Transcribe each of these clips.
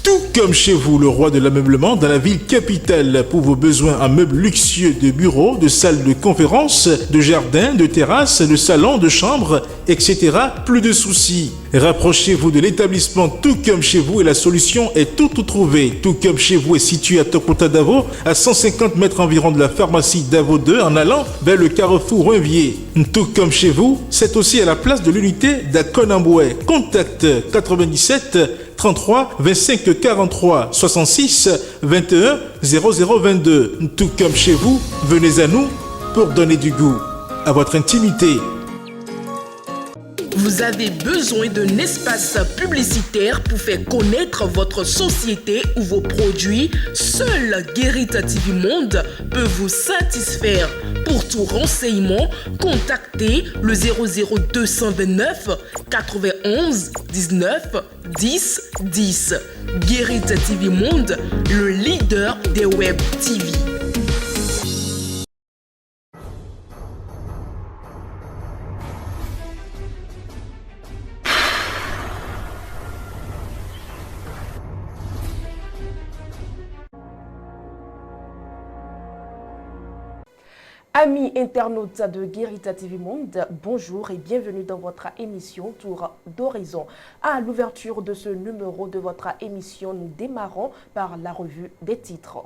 Tout comme chez vous, le roi de l'ameublement dans la ville capitale pour vos besoins en meubles luxueux de bureaux, de salles de conférences, de jardins, de terrasses, de salons, de chambres, etc. Plus de soucis. Rapprochez-vous de l'établissement Tout comme chez vous et la solution est tout trouvée. Tout comme chez vous est situé à Tokota Davo, à 150 mètres environ de la pharmacie Davo 2 en allant vers le carrefour Renvier. Tout comme chez vous, c'est aussi à la place de l'unité d'Akonamboué. Contact 97 33 25 43 66 21 0022. Tout comme chez vous, venez à nous pour donner du goût à votre intimité. Vous avez besoin d'un espace publicitaire pour faire connaître votre société ou vos produits? Seul Guérit TV Monde peut vous satisfaire. Pour tout renseignement, contactez le 00229 91 19 10 10. Guérit TV Monde, le leader des web TV. Amis internautes de Guérit TV Monde, bonjour et bienvenue dans votre émission Tour d'Horizon. À l'ouverture de ce numéro de votre émission, nous démarrons par la revue des titres.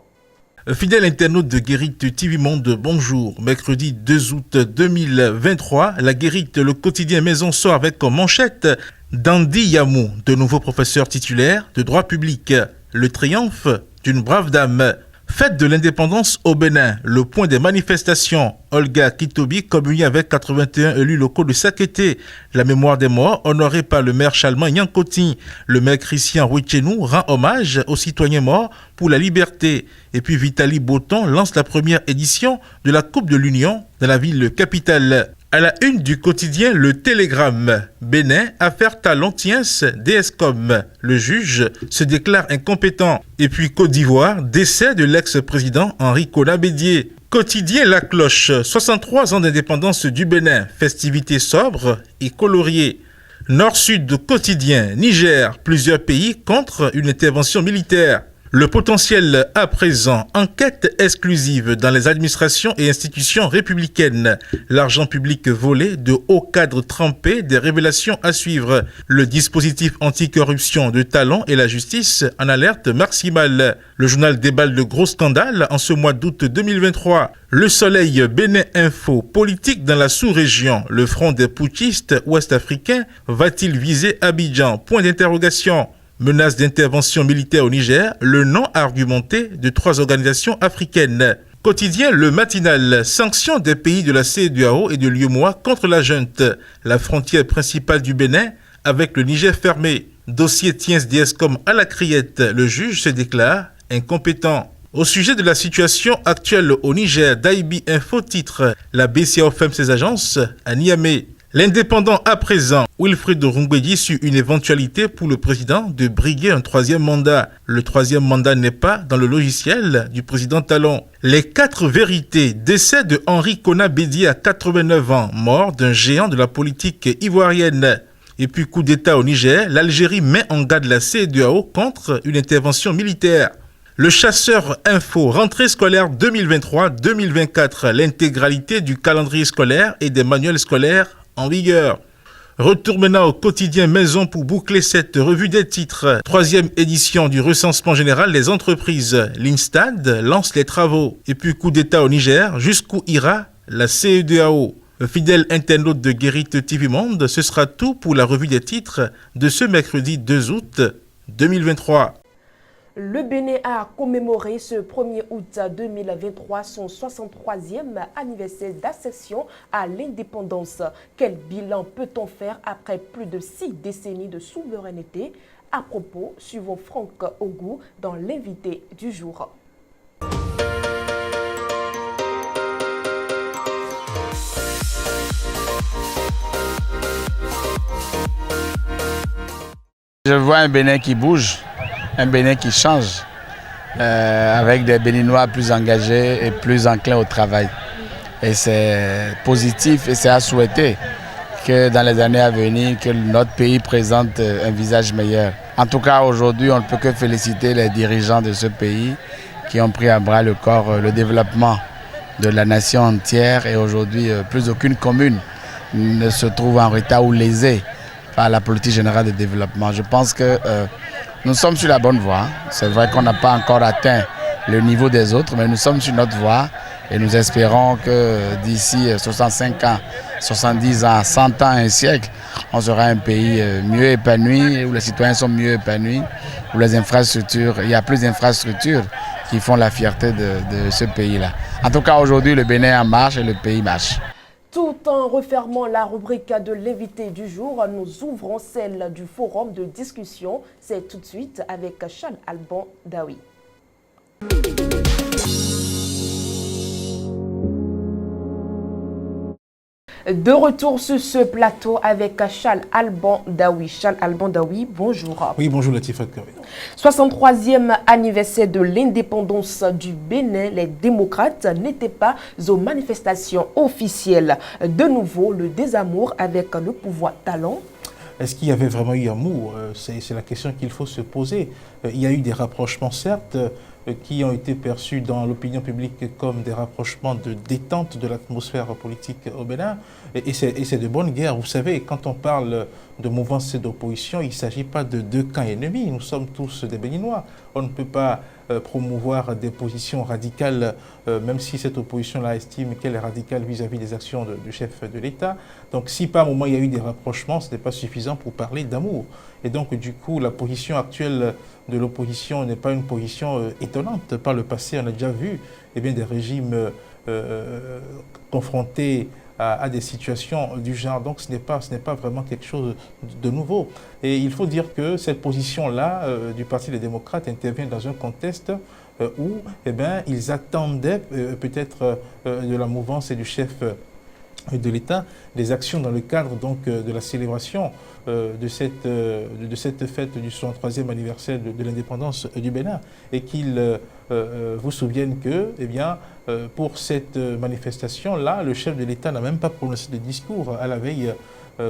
Fidèle internaute de Guérit TV Monde, bonjour. Mercredi 2 août 2023, la Guérit, le quotidien maison sort avec comme manchette Dandy Yamou, de nouveaux professeurs titulaires de droit public. Le triomphe d'une brave dame. Fête de l'indépendance au Bénin, le point des manifestations. Olga Kitobi communie avec 81 élus locaux de Sakété. La mémoire des morts honorée par le maire Chalman Yankoti. Le maire Christian Rouchenou rend hommage aux citoyens morts pour la liberté. Et puis Vitali Boton lance la première édition de la Coupe de l'Union dans la ville capitale. À la une du quotidien Le Télégramme, Bénin, affaire Talontiens, DSCOM. Le juge se déclare incompétent. Et puis Côte d'Ivoire, décès de l'ex-président Henri Konan Bédié. Quotidien La Cloche, 63 ans d'indépendance du Bénin, festivités sobres et coloriées. Nord-Sud quotidien, Niger, plusieurs pays contre une intervention militaire. Le potentiel à présent, enquête exclusive dans les administrations et institutions républicaines. L'argent public volé, de hauts cadres trempés, des révélations à suivre. Le dispositif anticorruption de Talon et la justice en alerte maximale. Le journal déballe de gros scandales en ce mois d'août 2023. Le Soleil, Bénin Info, politique dans la sous-région. Le front des putschistes ouest-africains va-t-il viser Abidjan? Point d'interrogation. Menace d'intervention militaire au Niger, le non argumenté de 3 organisations africaines. Quotidien Le Matinal, sanctions des pays de la CEDEAO et de l'UEMOA contre la junte. La frontière principale du Bénin avec le Niger fermé. Dossier Tiens DSCOM à la criette, le juge se déclare incompétent. Au sujet de la situation actuelle au Niger, Daibi Info titre « La BCAO ferme ses agences à Niamey ». L'indépendant à présent, Wilfried Rungwedi sur une éventualité pour le président de briguer un 3e mandat. Le 3e mandat n'est pas dans le logiciel du président Talon. Les 4 vérités. Décès de Henri Konan Bédié à 89 ans, mort d'un géant de la politique ivoirienne. Et puis coup d'État au Niger, l'Algérie met en garde la CEDEAO contre une intervention militaire. Le Chasseur Info, rentrée scolaire 2023-2024, l'intégralité du calendrier scolaire et des manuels scolaires en vigueur. Retour maintenant au quotidien Maison pour boucler cette revue des titres. 3e édition du recensement général des entreprises. L'Instad lance les travaux. Et puis coup d'État au Niger, jusqu'où ira la CEDEAO? Fidèle internaute de Guérit TV Monde, ce sera tout pour la revue des titres de ce mercredi 2 août 2023. Le Bénin a commémoré ce 1er août 2023 son 63e anniversaire d'accession à l'indépendance. Quel bilan peut-on faire après plus de 6 décennies de souveraineté? À propos, suivons Franck Ogou dans l'invité du jour. Je vois un Bénin qui bouge, un Bénin qui change, avec des Béninois plus engagés et plus enclins au travail. Et c'est positif et c'est à souhaiter que dans les années à venir, que notre pays présente un visage meilleur. En tout cas, aujourd'hui, on ne peut que féliciter les dirigeants de ce pays qui ont pris à bras le corps le développement de la nation entière. Et aujourd'hui, plus aucune commune ne se trouve en retard ou lésée par la politique générale de développement. Je pense que nous sommes sur la bonne voie. C'est vrai qu'on n'a pas encore atteint le niveau des autres, mais nous sommes sur notre voie et nous espérons que d'ici 65 ans, 70 ans, 100 ans, un siècle, on sera un pays mieux épanoui, où les citoyens sont mieux épanouis, où les infrastructures, il y a plus d'infrastructures qui font la fierté de ce pays-là. En tout cas, aujourd'hui, le Bénin est en marche et le pays marche. Tout en refermant la rubrique de l'invité du jour, nous ouvrons celle du forum de discussion. C'est tout de suite avec Charles Alban Daoui. De retour sur ce plateau avec Charles Alban Daoui. Charles Alban Daoui, bonjour. Oui, bonjour Latifat Kawé. 63e anniversaire de l'indépendance du Bénin, les démocrates n'étaient pas aux manifestations officielles. De nouveau, le désamour avec le pouvoir talent. Est-ce qu'il y avait vraiment eu amour? C'est la question qu'il faut se poser. Il y a eu des rapprochements, certes, qui ont été perçus dans l'opinion publique comme des rapprochements de détente de l'atmosphère politique au Bénin. Et c'est de bonne guerre. Vous savez, quand on parle de mouvance d'opposition, il ne s'agit pas de deux camps ennemis. Nous sommes tous des Béninois. On ne peut pas promouvoir des positions radicales, même si cette opposition-là estime qu'elle est radicale vis-à-vis des actions du chef de l'État. Donc si par moment il y a eu des rapprochements, ce n'est pas suffisant pour parler d'amour. Et donc du coup, la position actuelle de l'opposition n'est pas une position étonnante. Par le passé, on a déjà vu des régimes confrontés à des situations du genre. Donc ce n'est pas vraiment quelque chose de nouveau. Et il faut dire que cette position-là du Parti des démocrates intervient dans un contexte où ils attendaient peut-être de la mouvance et du chef de l'État des actions dans le cadre donc de la célébration de cette fête du 63e anniversaire de l'indépendance du Bénin, et qu'ils vous souviennent que pour cette manifestation-là, le chef de l'État n'a même pas prononcé de discours à la veille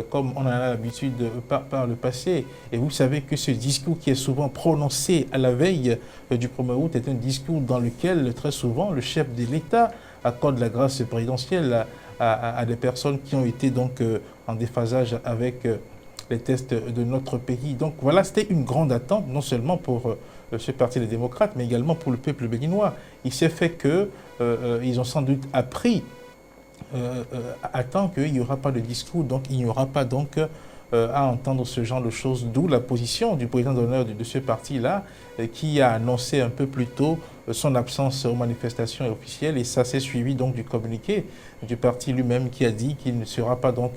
comme on en a l'habitude par le passé. Et vous savez que ce discours qui est souvent prononcé à la veille du 1er août est un discours dans lequel très souvent le chef de l'État accorde la grâce présidentielle à des personnes qui ont été donc en déphasage avec les tests de notre pays. Donc voilà, c'était une grande attente, non seulement pour ce Parti des démocrates, mais également pour le peuple béninois. Il s'est fait qu'ils ont sans doute appris à temps qu'il n'y aura pas de discours, donc il n'y aura pas donc à entendre ce genre de choses, d'où la position du président d'honneur de ce parti-là, qui a annoncé un peu plus tôt son absence aux manifestations officielles, et ça s'est suivi donc du communiqué du parti lui-même qui a dit qu'il ne sera pas donc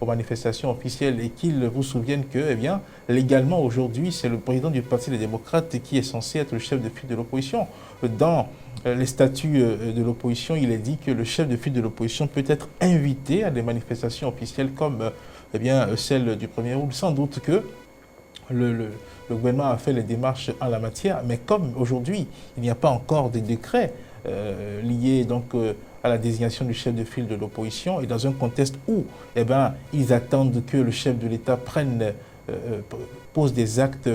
aux manifestations officielles, et qu'il vous souvienne que, légalement aujourd'hui, c'est le président du Parti des démocrates qui est censé être le chef de file de l'opposition. Dans les statuts de l'opposition, il est dit que le chef de file de l'opposition peut être invité à des manifestations officielles comme celle du 1er août. Sans doute que le gouvernement a fait les démarches en la matière, mais comme aujourd'hui, il n'y a pas encore de décret liés donc à la désignation du chef de file de l'opposition, et dans un contexte où ils attendent que le chef de l'État pose des actes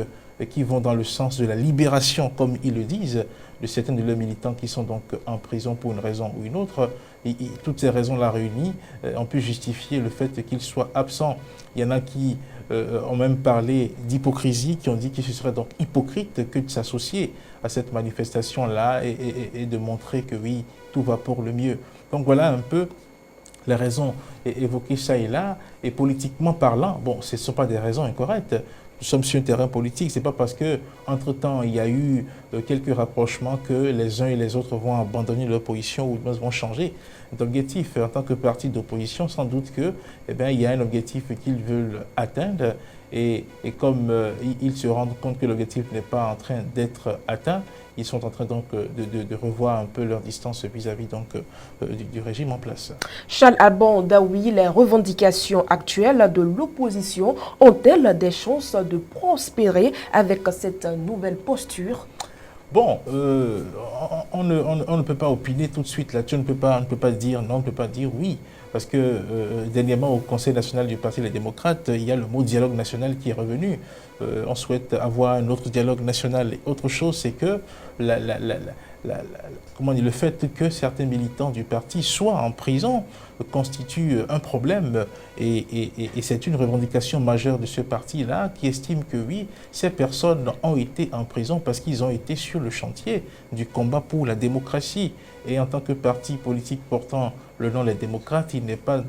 qui vont dans le sens de la libération, comme ils le disent, de certains de leurs militants qui sont donc en prison pour une raison ou une autre. Et toutes ces raisons-là réunies, on peut justifier le fait qu'ils soient absents. Il y en a qui ont même parlé d'hypocrisie, qui ont dit que ce serait donc hypocrite que de s'associer à cette manifestation-là et de montrer que oui, tout va pour le mieux. Donc voilà un peu les raisons évoquées ça et là. Et politiquement parlant, bon, ce ne sont pas des raisons incorrectes. Nous sommes sur un terrain politique. Ce n'est pas parce qu'entre-temps, il y a eu quelques rapprochements que les uns et les autres vont abandonner leur position ou vont changer d'objectif. En tant que parti d'opposition, sans doute que, il y a un objectif qu'ils veulent atteindre. Et comme ils se rendent compte que l'objectif n'est pas en train d'être atteint, ils sont en train donc de revoir un peu leur distance vis-à-vis donc du régime en place. Charles Alban Daoui, les revendications actuelles de l'opposition ont-elles des chances de prospérer avec cette nouvelle posture? Bon, on ne peut pas opiner tout de suite là-dessus, on ne peut pas dire non, on ne peut pas dire oui. parce que dernièrement au Conseil national du Parti des démocrates, il y a le mot dialogue national qui est revenu. On souhaite avoir un autre dialogue national. Et autre chose, c'est que le fait que certains militants du parti soient en prison constitue un problème et c'est une revendication majeure de ce parti-là qui estime que oui, ces personnes ont été en prison parce qu'ils ont été sur le chantier du combat pour la démocratie. Et en tant que parti politique portant le nom des démocrates, il n'est pas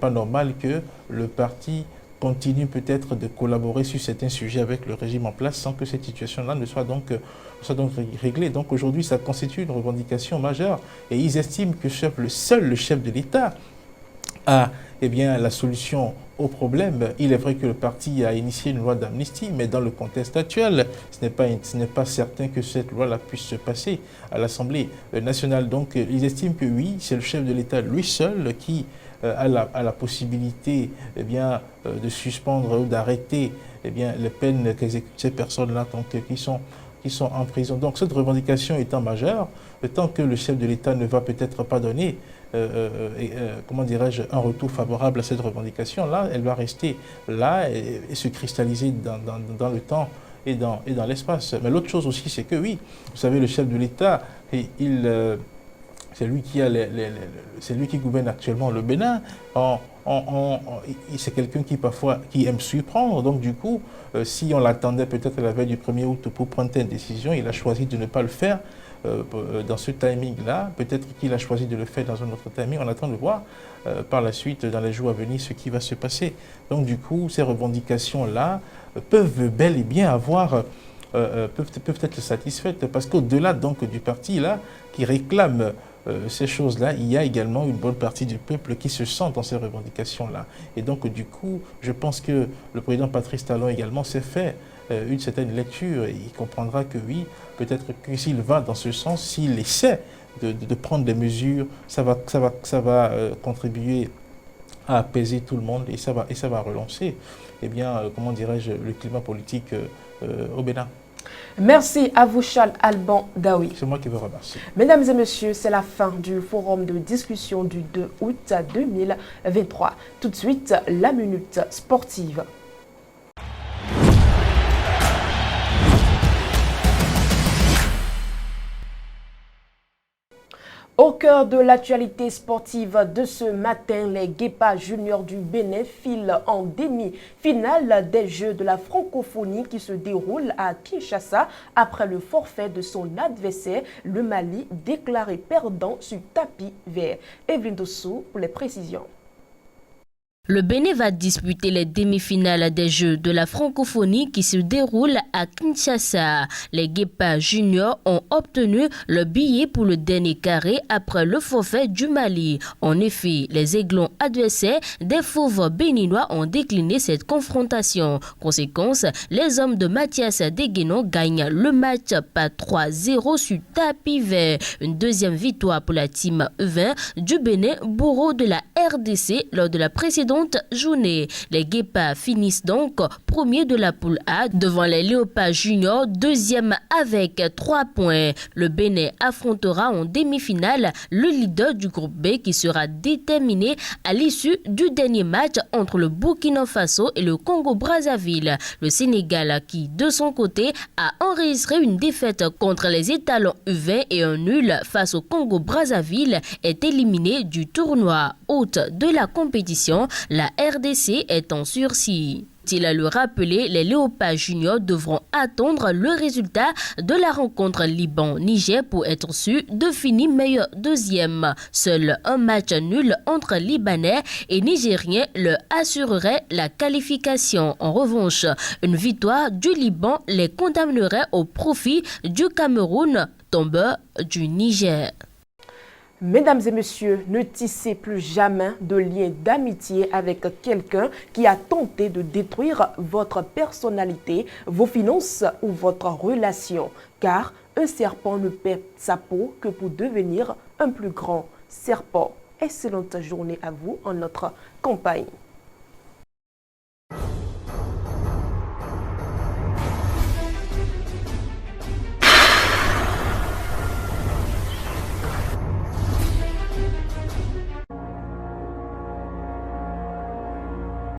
normal que le parti continue peut-être de collaborer sur certains sujets avec le régime en place sans que cette situation-là ne soit donc réglée. Donc aujourd'hui, ça constitue une revendication majeure et ils estiment que seul le chef de l'État a la solution au problème. Il est vrai que le parti a initié une loi d'amnistie, mais dans le contexte actuel, ce n'est pas certain que cette loi-là puisse se passer à l'Assemblée nationale. Donc ils estiment que oui, c'est le chef de l'État lui seul qui a la possibilité de suspendre ou d'arrêter les peines qu'exécutent ces personnes-là qui sont en prison. Donc cette revendication étant majeure, tant que le chef de l'État ne va peut-être pas donner un retour favorable à cette revendication-là, elle va rester là et se cristalliser dans le temps et dans l'espace. Mais l'autre chose aussi, c'est que oui, vous savez, le chef de l'État, c'est lui qui gouverne actuellement le Bénin. C'est quelqu'un qui aime surprendre. Donc du coup, si on l'attendait peut-être la veille du 1er août pour prendre telle décision, il a choisi de ne pas le faire dans ce timing-là. Peut-être qu'il a choisi de le faire dans un autre timing. On attend de voir par la suite, dans les jours à venir, ce qui va se passer. Donc du coup, ces revendications-là peuvent bel et bien avoir... peuvent être satisfaites parce qu'au-delà donc du parti là qui réclame ces choses-là, il y a également une bonne partie du peuple qui se sent dans ces revendications-là. Et donc du coup, je pense que le président Patrice Talon également s'est fait une certaine lecture et il comprendra que oui, peut-être que s'il va dans ce sens, s'il essaie de prendre des mesures, ça va contribuer à apaiser tout le monde et ça va relancer le climat politique au Bénin. Merci à vous, Charles Alban Daoui. C'est moi qui vous remercie. Mesdames et messieurs, c'est la fin du forum de discussion du 2 août 2023. Tout de suite, la minute sportive. Au cœur de l'actualité sportive de ce matin, les Guépas juniors du Bénin filent en demi-finale des Jeux de la francophonie qui se déroulent à Kinshasa après le forfait de son adversaire, le Mali, déclaré perdant sur tapis vert. Evelyne Dossou pour les précisions. Le Bénin va disputer les demi-finales des Jeux de la francophonie qui se déroulent à Kinshasa. Les Guépas juniors ont obtenu le billet pour le dernier carré après le forfait du Mali. En effet, les aiglons adversaires des fauves béninois ont décliné cette confrontation. Conséquence, les hommes de Mathias Deguenon gagnent le match par 3-0 sur tapis vert. Une deuxième victoire pour la team 20 du Bénin, bourreau de la RDC lors de la précédente journée. Les Guépas finissent donc premiers de la poule A devant les Léopards juniors, deuxième avec 3 points. Le Bénin affrontera en demi-finale le leader du groupe B qui sera déterminé à l'issue du dernier match entre le Burkina Faso et le Congo-Brazzaville. Le Sénégal qui, de son côté, a enregistré une défaite contre les étalons U20 et un nul face au Congo-Brazzaville est éliminé du tournoi. Hôte de la compétition, la RDC est en sursis. Il a le rappelé, les Léopards juniors devront attendre le résultat de la rencontre Liban-Niger pour être sûrs de finir meilleur deuxième. Seul un match nul entre Libanais et Nigériens leur assurerait la qualification. En revanche, une victoire du Liban les condamnerait au profit du Cameroun, tombeur du Niger. Mesdames et messieurs, ne tissez plus jamais de lien d'amitié avec quelqu'un qui a tenté de détruire votre personnalité, vos finances ou votre relation. Car un serpent ne perd sa peau que pour devenir un plus grand serpent. Excellente journée à vous en notre campagne.